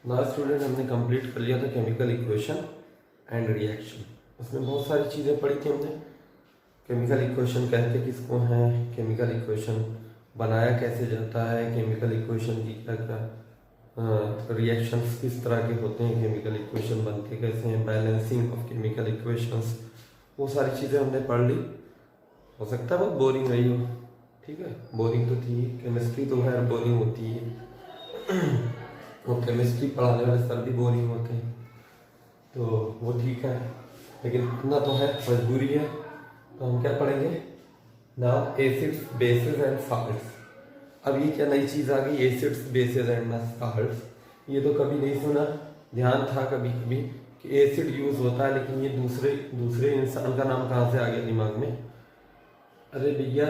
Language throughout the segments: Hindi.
लास्ट स्टूडेंट हमने कंप्लीट कर लिया था केमिकल इक्वेशन एंड रिएक्शन। उसमें बहुत सारी चीज़ें पढ़ी थी हमने। केमिकल इक्वेशन कहते किसको हैं, केमिकल इक्वेशन बनाया कैसे जाता है, केमिकल इक्वेशन की क्या क्या रिएक्शंस किस तरह के होते हैं, केमिकल इक्वेशन बनते कैसे हैं, बैलेंसिंग ऑफ केमिकल इक्वेशंस, वो सारी चीज़ें हमने पढ़ ली। हो सकता है बहुत बोरिंग रही हो, ठीक है, बोरिंग तो थी, केमिस्ट्री तो खैर बोरिंग होती है वो केमिस्ट्री पढ़ाने वाले सर भी बोरिंग होते हैं, तो वो ठीक है, लेकिन इतना तो है, मजबूरी है। तो हम क्या पढ़ेंगे now, acids bases and salts. अब ये क्या नई चीज़ आ गई, एसिड्स बेसिस एंड साल्ट्स, ये तो कभी नहीं सुना। ध्यान था कभी कभी कि एसिड यूज होता है, लेकिन ये दूसरे दूसरे इंसान का नाम कहाँ से आ गया दिमाग में। अरे भैया,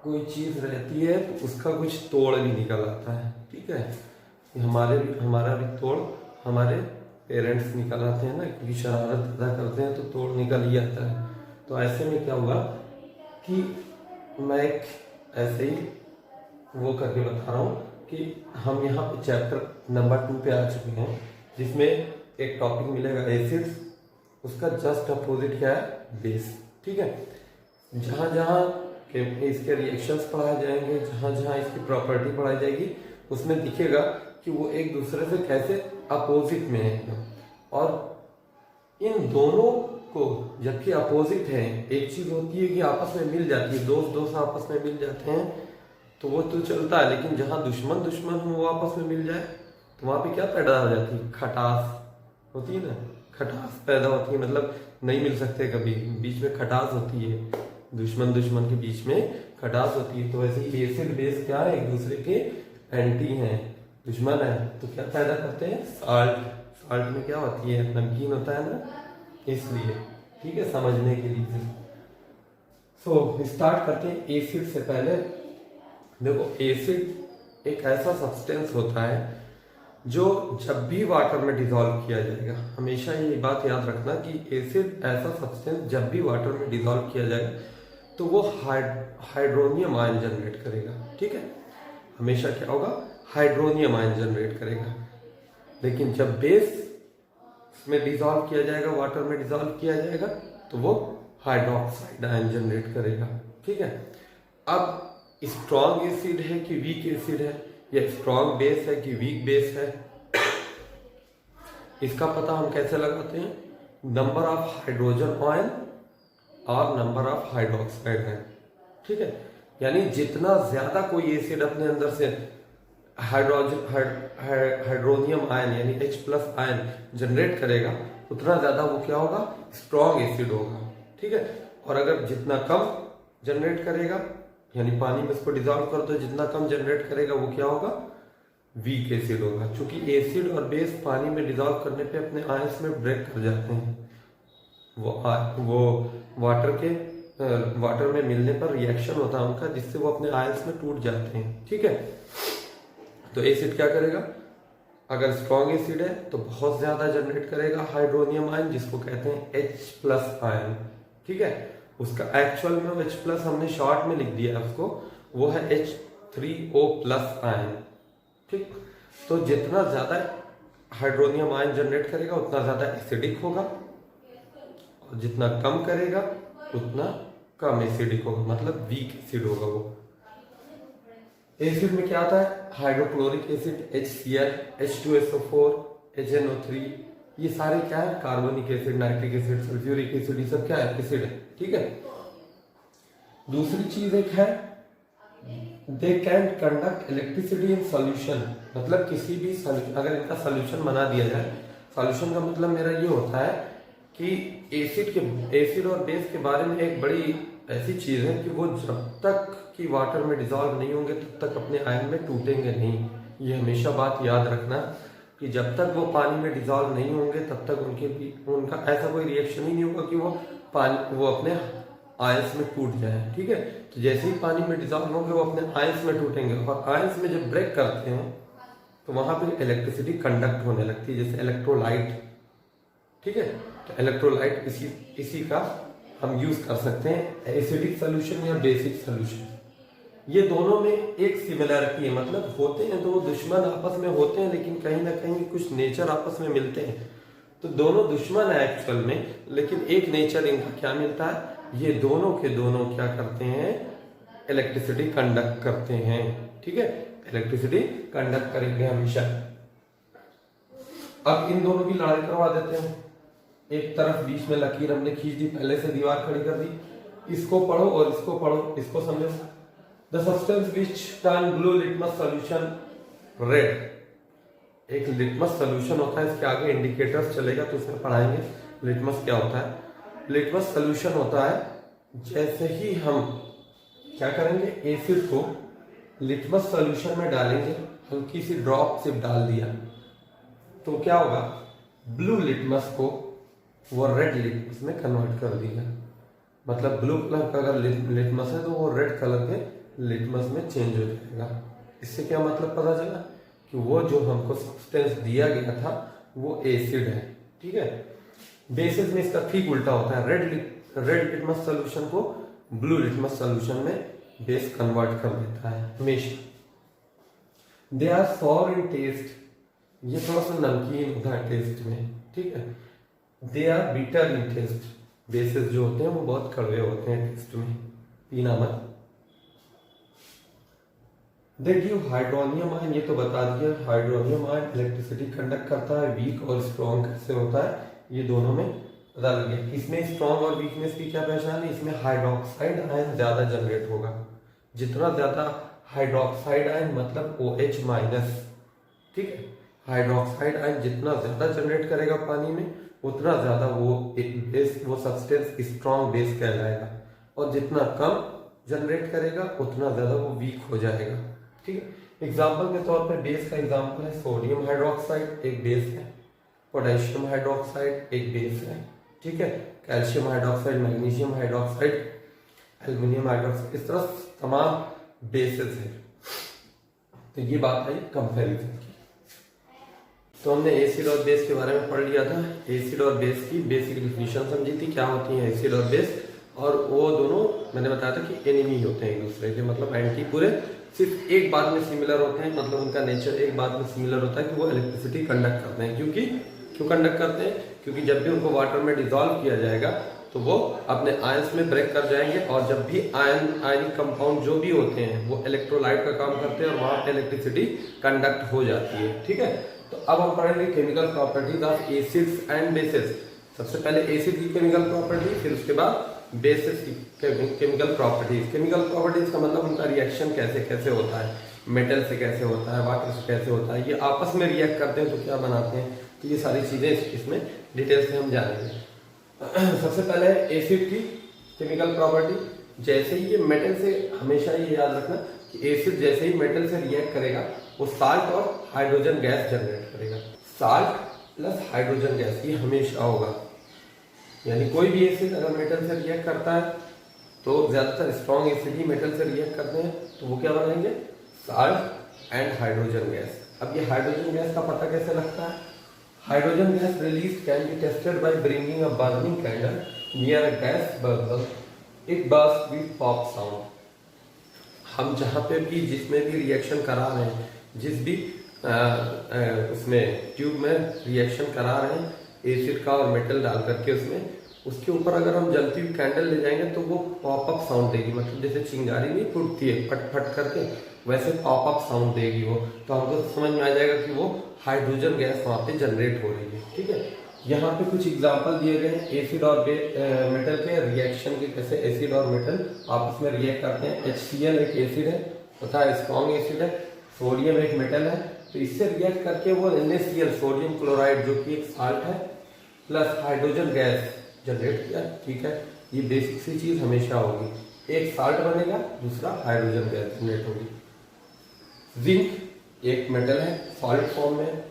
कोई चीज़ रहती है तो उसका कुछ तोड़ भी निकल आता है, ठीक है। हमारा भी तोड़ हमारे पेरेंट्स निकल आते हैं ना, क्योंकि शरारत ज़्यादा करते हैं तो तोड़ निकल ही आता है। तो ऐसे में क्या हुआ कि मैं एक ऐसे ही वो करके बता रहा हूँ कि हम यहाँ पे चैप्टर नंबर 2 पे आ चुके हैं, जिसमें एक टॉपिक मिलेगा एसिड्स, उसका जस्ट अपोजिट क्या है, बेस, ठीक है। जहाँ जहाँ इसके रिएक्शंस पढ़ाए जाएंगे, जहाँ जहाँ इसकी प्रॉपर्टी पढ़ाई जाएगी, उसमें दिखेगा कि वो एक दूसरे से कैसे अपोजिट में है। और इन दोनों को जबकि अपोजिट है, एक चीज होती है कि आपस में मिल जाती है, दोस्त आपस में मिल जाते हैं तो वो तो चलता है, लेकिन जहाँ दुश्मन दुश्मन हो वो आपस में मिल जाए तो वहां पे क्या पैदा हो जाती है, खटास होती है ना, खटास पैदा होती है, मतलब नहीं मिल सकते कभी, बीच में खटास होती है, दुश्मन दुश्मन के बीच में खटास होती है। तो वैसे ही एसिड बेस क्या है, एक दूसरे के एंटी हैं, दुश्मन है, तो क्या पैदा करते हैं, साल्ट। साल्ट में क्या होती है, नमकीन होता है ना, इसलिए, ठीक है, समझने के लिए। सो स्टार्ट करते हैं एसिड से। पहले देखो, एसिड एक ऐसा सब्सटेंस होता है जो जब भी वाटर में डिसॉल्व किया जाएगा, हमेशा ये बात याद रखना कि एसिड ऐसा सब्सटेंस जब भी वाटर में डिसॉल्व किया जाएगा तो वो हाइड्रोनियम आयन जनरेट करेगा, ठीक है। हमेशा क्या होगा, हाइड्रोनियम आयन जनरेट करेगा। लेकिन जब बेस में डिसॉल्व किया जाएगा, वाटर में डिसॉल्व किया जाएगा, तो वो हाइड्रोक्साइड आयन जनरेट करेगा, ठीक है। अब स्ट्रॉन्ग एसिड है कि वीक एसिड है, या स्ट्रॉन्ग बेस है कि वीक बेस है, इसका पता हम कैसे लगाते हैं, नंबर ऑफ हाइड्रोजन आयन और नंबर ऑफ हाइड्रोक्साइड आयन, ठीक है। यानी जितना ज्यादा कोई एसिड अपने अंदर से हाइड्रोनियम आयन यानी H+ आयन जनरेट करेगा, उतना ज्यादा वो क्या होगा, स्ट्रॉन्ग एसिड होगा, ठीक है। और अगर जितना कम जनरेट करेगा, यानी पानी में इसको डिसॉल्व कर दो, जितना कम जनरेट करेगा वो क्या होगा, वीक एसिड होगा। क्योंकि एसिड और बेस पानी में डिसॉल्व करने पे अपने आयंस में ब्रेक कर जाते हैं, वो वाटर में मिलने पर रिएक्शन होता है उनका, जिससे वो अपने आयंस में टूट जाते हैं, ठीक है। तो एसिड क्या करेगा, अगर स्ट्रॉन्ग एसिड है तो बहुत ज्यादा जनरेट करेगा हाइड्रोनियम आयन, जिसको कहते हैं H+ आयन, ठीक है। उसका एक्चुअल में H+ हमने शॉर्ट में लिख दिया है उसको, वो है H3O+ आयन, ठीक। तो जितना ज्यादा हाइड्रोनियम आयन जनरेट करेगा उतना ज्यादा एसिडिक होगा, और जितना कम करेगा उतना कम एसिडिक होगा, मतलब वीक एसिड होगा वो। एसिड में क्या आता है, hydrochloric acid HCl, H2SO4, HNO3, ये सारे क्या है, carbonic acid, nitric acid, sulphuric acid, ये सब क्या है, एसिड है, ठीक है। दूसरी चीज एक है, they can conduct electricity in solution, मतलब किसी भी अगर इनका सॉल्यूशन बना दिया जाए, सॉल्यूशन का मतलब मेरा ये होता है कि एसिड और बेस के बारे में एक बड़ी ऐसी चीज है कि वो जब तक कि वाटर में डिसॉल्व नहीं होंगे तब तक अपने आयन में टूटेंगे नहीं। ये हमेशा बात याद रखना कि जब तक वो पानी में डिसॉल्व नहीं होंगे तब तक उनका ऐसा कोई रिएक्शन ही नहीं होगा कि वो अपने आयंस में टूट जाए, ठीक है। तो जैसे ही पानी में डिसॉल्व होंगे वो अपने आयंस में टूटेंगे, और आयंस में जब ब्रेक करते हैं तो वहां पे इलेक्ट्रिसिटी कंडक्ट होने लगती है, जैसे इलेक्ट्रोलाइट, ठीक है। तो इलेक्ट्रोलाइट इसी का हम यूज कर सकते हैं एसिडिक सोल्यूशन या बेसिक सोल्यूशन। ये दोनों में एक सिमिलरिटी है, मतलब होते हैं दो दुश्मन आपस में होते हैं, लेकिन कहीं ना कहीं कुछ नेचर आपस में मिलते हैं। तो दोनों दुश्मन है एक्चुअल में, लेकिन एक नेचर इनका क्या मिलता है, ये दोनों के दोनों क्या करते हैं, इलेक्ट्रिसिटी कंडक्ट करते हैं। ठीक है, इलेक्ट्रिसिटी कंडक्ट करेंगे हमेशा। अब इन दोनों की लड़ाई करवा देते हैं। एक तरफ बीच में लकीर हमने खींच दी, पहले से दीवार खड़ी कर दी, इसको पढ़ो और इसको पढ़ो, इसको समझो। The substance which turn blue litmus solution red. एक लिटमस सॉल्यूशन होता है, इसके आगे इंडिकेटर्स चलेगा तो इसमें पढ़ाएंगे लिटमस क्या होता है। लिटमस सॉल्यूशन होता है जैसे ही हम क्या करेंगे, एसिड को लिटमस सॉल्यूशन में डालेंगे, हल्की सी ड्रॉप सिर्फ डाल दिया तो क्या होगा, ब्लू लिटमस को वो रेड लिटमस में कन्वर्ट कर दिया। मतलब ब्लू कलर का अगर लिटमस है तो वो रेड कलर के लिटमस में चेंज हो जाएगा। इससे क्या मतलब पता चला कि वो जो हमको सब्सटेंस दिया गया था वो एसिड है। ठीक है, बेसिस में इसका ठीक उल्टा होता है, रेड लिटमस सॉल्यूशन को ब्लू लिटमस सॉल्यूशन में बेस कन्वर्ट कर देता है हमेशा। They are sour in taste, ये थोड़ा सा नमकीन होता है टेस्ट में। ठीक है, they are bitter in taste, bases जो होते हैं वो बहुत कड़वे होते हैं टेस्ट में, पीना मत। दे गिव हाइड्रोनियम आयन, ये तो बता दिया, हाइड्रोनियम आयन इलेक्ट्रिसिटी कंडक्ट करता है। वीक और स्ट्रॉन्ग कैसे होता है ये दोनों में पता लग गया। इसमें स्ट्रॉन्ग और वीकनेस की क्या पहचान है, इसमें हाइड्रोक्साइड आयन ज्यादा जनरेट होगा। जितना ज्यादा हाइड्रोक्साइड आयन मतलब OH माइनस। ठीक है, हाइड्रोक्साइड आयन जितना ज्यादा जनरेट करेगा पानी में उतना ज्यादा वो बेस, वो सब्सटेंस स्ट्रॉन्ग बेस कहलाएगा, और जितना कम जनरेट करेगा उतना ज्यादा वो वीक हो जाएगा। ठीक है, एग्जाम्पल के तौर पर बेस का एग्जाम्पल है सोडियम हाइड्रोक्साइड, एक बेस है। पोटेशियम हाइड्रोक्साइड एक बेस है। ठीक है, calcium hydroxide, magnesium hydroxide, aluminium hydroxide, इस तरह तमाम बेसेस है। तो ये बात आई कंपैरिजन की। तो हमने एसिड और बेस के बारे में पढ़ लिया था। एसिड और बेस की बेसिक डिफिनीशन समझी थी, क्या होती है एसिड और बेस, और वो दोनों मैंने बताया था कि एनिमी होते हैं एक दूसरे के, मतलब एंटी पूरे, सिर्फ एक बात में सिमिलर होते हैं, मतलब उनका नेचर एक बात में सिमिलर होता है कि वो इलेक्ट्रिसिटी कंडक्ट करते हैं। क्यों कंडक्ट करते हैं, क्योंकि जब भी उनको वाटर में डिसॉल्व किया जाएगा तो वो अपने आयंस में ब्रेक कर जाएंगे, और जब भी आयनिक कंपाउंड जो भी होते हैं वो इलेक्ट्रोलाइट का काम करते हैं और वहां इलेक्ट्रिसिटी कंडक्ट हो जाती है। ठीक है, तो अब हम पढ़ेंगे chemical properties of acids and bases. सबसे पहले एसिड की केमिकल प्रॉपर्टी, फिर उसके बाद बेसिस की केमिकल प्रॉपर्टीज। केमिकल प्रॉपर्टीज का मतलब उनका रिएक्शन कैसे कैसे होता है, मेटल से कैसे होता है, वाटर से कैसे होता है, ये आपस में रिएक्ट करते हैं तो क्या बनाते हैं, तो ये सारी चीजें इसमें डिटेल से हम जानेंगे। सबसे पहले एसिड की केमिकल प्रॉपर्टी, जैसे ही ये मेटल से, हमेशा ये याद रखना कि एसिड जैसे ही मेटल से रिएक्ट करेगा वो साल्ट और हाइड्रोजन गैस जनरेट करेगा। साल्ट प्लस हाइड्रोजन गैस, ये हमेशा होगा। यानी कोई भी एसिड अगर मेटल से रिएक्ट करता है तो ज्यादातर स्ट्रॉन्ग एसिड ही मेटल से रिएक्ट करते हैं, तो वो क्या बनाएंगे, साल्ट एंड हाइड्रोजन गैस। अब ये हाइड्रोजन गैस का पता कैसे लगता है, hydrogen gas release can be tested by bringing a burning candle near a gas bubble, it burst with pop sound. हम जहाँ पे भी जिसमें भी रिएक्शन करा रहे हैं, जिस भी उसमें ट्यूब में रिएक्शन करा रहे हैं एसिड का और मेटल डाल करके उसमें, उसके ऊपर अगर हम जलती हुई कैंडल ले जाएंगे तो वो पॉपअप साउंड देगी, मतलब जैसे चिंगारी नहीं फूटती है फट फट करके, वैसे पॉपअप साउंड देगी वो, तो हमको समझ में आ जाएगा कि वो हाइड्रोजन गैस वहाँ पे जनरेट हो रही है। ठीक है, यहाँ पे कुछ एग्जाम्पल दिए गए हैं एसिड और मेटल के रिएक्शन के, कैसे एसिड और मेटल आपस में रिएक्ट करते हैं। HCl एक एसिड है तथा स्ट्रॉन्ग एसिड है, सोडियम एक मेटल है, तो इससे रिएक्ट करके वो NaCl सोडियम क्लोराइड जो कि एक साल्ट है प्लस हाइड्रोजन गैस जनरेट किया। ठीक है, ये बेसिक सी चीज हमेशा होगी, एक साल्ट बनेगा दूसरा हाइड्रोजन गैस जनरेट होगी। जिंक एक मेटल है सॉलिड फॉर्म में,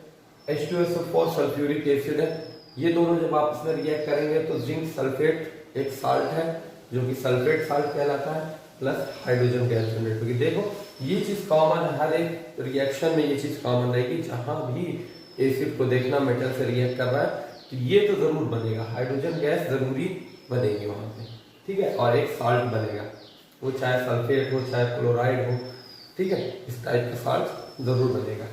H2SO4 सल्फ्यूरिक एसिड है, ये दोनों जब आपस में रिएक्ट करेंगे तो जिंक सल्फेट एक साल्ट है जो कि सल्फेट साल्ट कहलाता है, प्लस हाइड्रोजन गैस जनरेट होगी। देखो ये चीज कॉमन है, हर एक रिएक्शन में ये चीज कॉमन रहेगी, जहां भी एसिड को देखना मेटल से रिएक्ट कर रहा है तो ये तो जरूर बनेगा, हाइड्रोजन गैस जरूरी बनेगी वहां पे। ठीक है, और एक साल्ट बनेगा। वो चाहे सल्फेट हो चाहे क्लोराइड हो, ठीक है, इस टाइप का साल्ट जरूर बनेगा।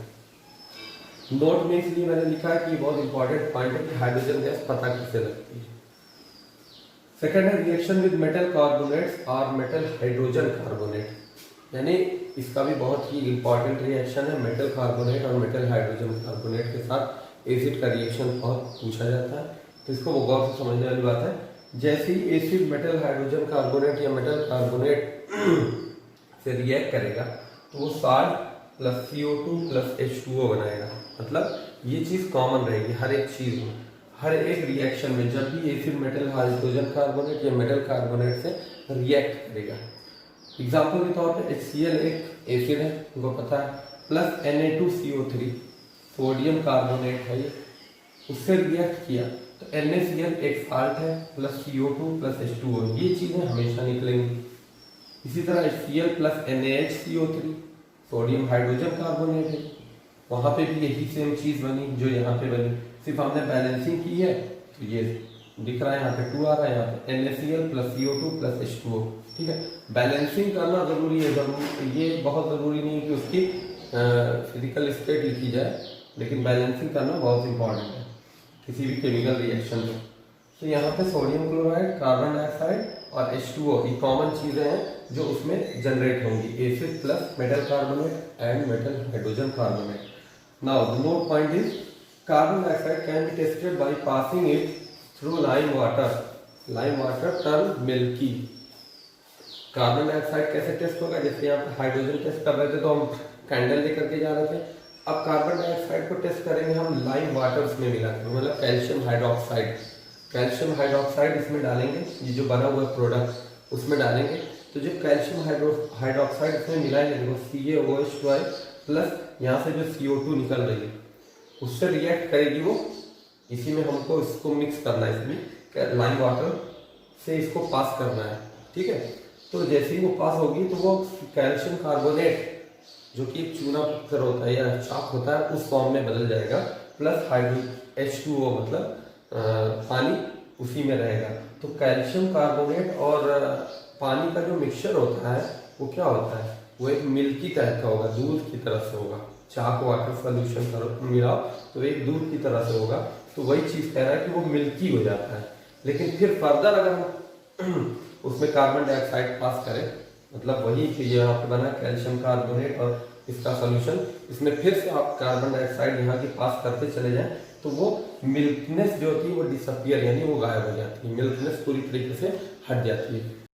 नोट में इसलिए मैंने लिखा है कि बहुत इंपॉर्टेंट पॉइंट है कि हाइड्रोजन गैस पता कैसे लगती है। सेकेंड है रिएक्शन विद मेटल कार्बोनेट्स और मेटल हाइड्रोजन कार्बोनेट, यानी इसका भी बहुत ही इंपॉर्टेंट रिएक्शन है। मेटल कार्बोनेट और मेटल हाइड्रोजन कार्बोनेट के साथ एसिड का रिएक्शन बहुत पूछा जाता है, तो इसको वो गौर से समझने वाली बात है। जैसे ही एसिड मेटल हाइड्रोजन कार्बोनेट या मेटल कार्बोनेट से रिएक्ट करेगा तो वो salt plus CO2 plus H2O बनाएगा। मतलब ये चीज़ कॉमन रहेगी हर एक चीज़ में, हर एक रिएक्शन में। जब भी एसिड मेटल हाइड्रोजन कार्बोनेट या मेटल कार्बोनेट से रिएक्ट करेगा, एग्जाम्पल के तौर पे HCl एक एसिड है, उनको पता है, प्लस Na2CO3 सोडियम कार्बोनेट है, ये उससे रिएक्ट किया तो NaCl एक साल्ट है प्लस CO2 प्लस H2O, ये चीज़ें हमेशा निकलेंगी। इसी तरह HCl plus NaHCO3 sodium hydrogen carbonate है, वहाँ पे भी यही सेम चीज़ बनी जो यहाँ पे बनी, सिर्फ हमने बैलेंसिंग की है तो ये दिख रहा है, यहाँ पे 2 आ रहा है, यहाँ पे NaCl plus CO2 plus H2O, ठीक है। बैलेंसिंग करना जरूरी है, ये बहुत ज़रूरी नहीं है कि उसकी फिजिकल स्टेट लिखी जाए, लेकिन बैलेंसिंग करना बहुत इंपॉर्टेंट है किसी भी केमिकल रिएक्शन में। तो यहाँ पे सोडियम क्लोराइड, कार्बन डाइऑक्साइड और H2O ये कॉमन चीज़ें हैं जो उसमें जनरेट होंगी, acid plus metal carbonate and metal hydrogen carbonate. Now the note point is carbon dioxide can be tested by passing it through lime water. Lime water turn milky. Carbon dioxide कैसे टेस्ट होगा? जैसे यहाँ पे हाइड्रोजन टेस्ट कर रहे थे तो हम कैंडल लेकर के जा रहे थे, अब कार्बन डाइऑक्साइड को टेस्ट करेंगे हम लाइम वाटर में मिला के, मतलब कैल्शियम हाइड्रोक्साइड। कैल्शियम हाइड्रोक्साइड इसमें डालेंगे, ये जो बना हुआ प्रोडक्ट उसमें डालेंगे, तो जो कैल्शियम हाइड्रोक्साइड इसमें मिलाएंगे, देखो CaOH2 प्लस यहाँ से जो CO2 निकल रही है उससे रिएक्ट करेगी वो, इसी में हमको इसको मिक्स करना है, इसमें लाइम वाटर से इसको पास करना है, ठीक है। तो जैसे ही वो पास होगी तो वो कैल्शियम कार्बोनेट जो कि एक चूना पत्थर होता है या चाक होता है उस फॉर्म में बदल जाएगा, प्लस H2O मतलब पानी उसी में रहेगा। तो कैल्शियम कार्बोनेट और पानी का जो मिक्सचर होता है वो क्या होता है, वो एक मिल्की टाइप का होगा, दूध की तरह से होगा। चाक वाटर सोल्यूशन मिलाओ तो एक दूध की तरह से होगा, तो वही चीज़ कह रहा है कि वो मिल्की हो जाता है। लेकिन फिर फर्दर अगर हम उसमें कार्बन डाइऑक्साइड पास करें, मतलब वही कि यहाँ पे बना कैल्शियम कार्बोनेट और इसका सोल्यूशन, इसमें फिर से आप कार्बन डाइऑक्साइड यहाँ की पास करते चले जाएं तो वो मिल्कनेस जो होती है वो डिसअपियर यानी वो गायब हो जाती है, मिल्कनेस पूरी तरीके से हट जाती है।